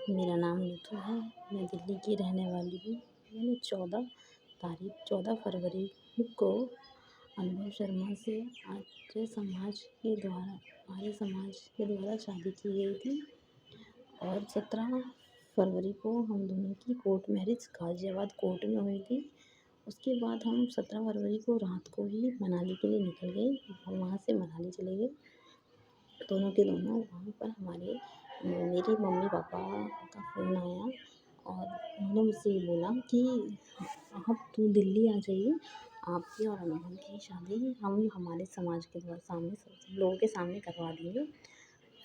मेरा नाम नीतू है। मैं दिल्ली की रहने वाली हूँ। मैंने 14 फरवरी को अनुभव शर्मा से आर्य समाज के द्वारा शादी की गई थी और 17 फरवरी को हम दोनों की कोर्ट मैरिज गाज़ियाबाद कोर्ट में हुई थी। उसके बाद हम 17 फरवरी को रात को ही मनाली के लिए निकल गए। हम वहाँ से मनाली चले गए। दोनों के दोनों वहाँ पर मेरे मम्मी पापा का फ़ोन आया और उन्होंने मुझसे ये बोला कि अब तू दिल्ली आ जाइए, आपकी और अनुभव की शादी हम हमारे समाज के द्वारा सामने सब लोगों के सामने करवा देंगे।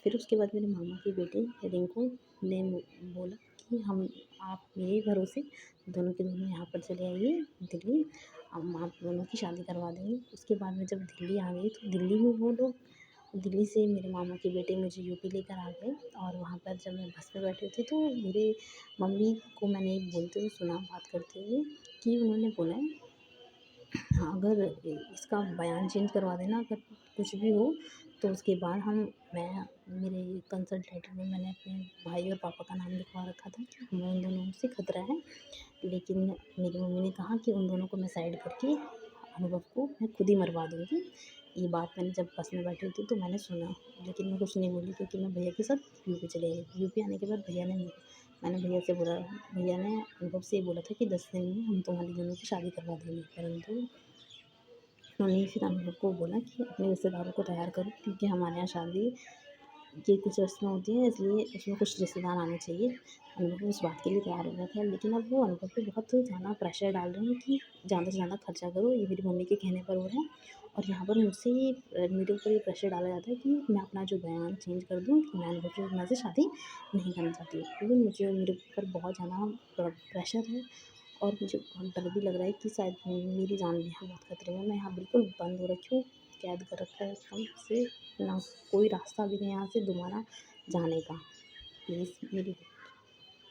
फिर उसके बाद मेरे मामा की बेटी रिंकू ने बोला कि हम आप मेरे भरोसे दोनों के दोनों यहाँ पर चले आइए दिल्ली, हम आप दोनों की शादी करवा देंगे। उसके बाद में जब दिल्ली आ गई तो दिल्ली से मेरे मामा की बेटे मुझे यूपी लेकर आ गए और वहाँ पर जब मैं बस में बैठी थी तो मेरे मम्मी को मैंने बोलते हुए सुना, बात करते हुए, कि उन्होंने बोला हाँ, अगर इसका बयान चेंज करवा देना, अगर कुछ भी हो तो उसके बाद मैं मेरे कंसल्ट लेटर में मैंने अपने भाई और पापा का नाम लिखवा रखा था कि हमें उन दोनों से खतरा है। लेकिन मेरी मम्मी ने कहा कि उन दोनों को मैं साइड करके अनुभव को मैं खुद ही मरवा दूँगी। ये बात मैंने जब बस में बैठी थी तो मैंने सुना, लेकिन मैं कुछ नहीं बोली क्योंकि मैं भैया के साथ यूपी चले गई। यूपी आने के बाद मैंने भैया से बोला, भैया ने अनुभव से ये बोला था कि 10 दिन में हम तुम्हारी दोनों की शादी करवा देंगे, परंतु उन्होंने फिर अनुभव को बोला कि अपने रिश्तेदारों को तैयार करो क्योंकि हमारे यहाँ शादी की कुछ रस्में होती हैं, इसलिए उसमें कुछ रिश्तेदार आने चाहिए। अनुभव उस बात के लिए तैयार हो गया था, लेकिन अब वो अनुभव पे बहुत ज़्यादा प्रेशर डाल रहे हैं कि ज़्यादा से ज़्यादा खर्चा करो, ये मेरी मम्मी के कहने पर हो रहा है। और यहाँ पर मुझसे मेरे ऊपर ये प्रेशर डाला जाता है कि मैं अपना जो बयान चेंज कर दूँ कि मैं अनुभव शर्मा से शादी नहीं करना चाहती। लेकिन मेरे ऊपर बहुत ज़्यादा प्रेशर है और मुझे बहुत डर भी लग रहा है कि शायद मेरी जान भी यहाँ बहुत खतरे में। मैं यहाँ बिल्कुल बंद हो रखी हूँ, कैद कर रखा है एकदम से, ना कोई रास्ता भी नहीं यहाँ से दोबारा जाने का। प्लीज़ मेरी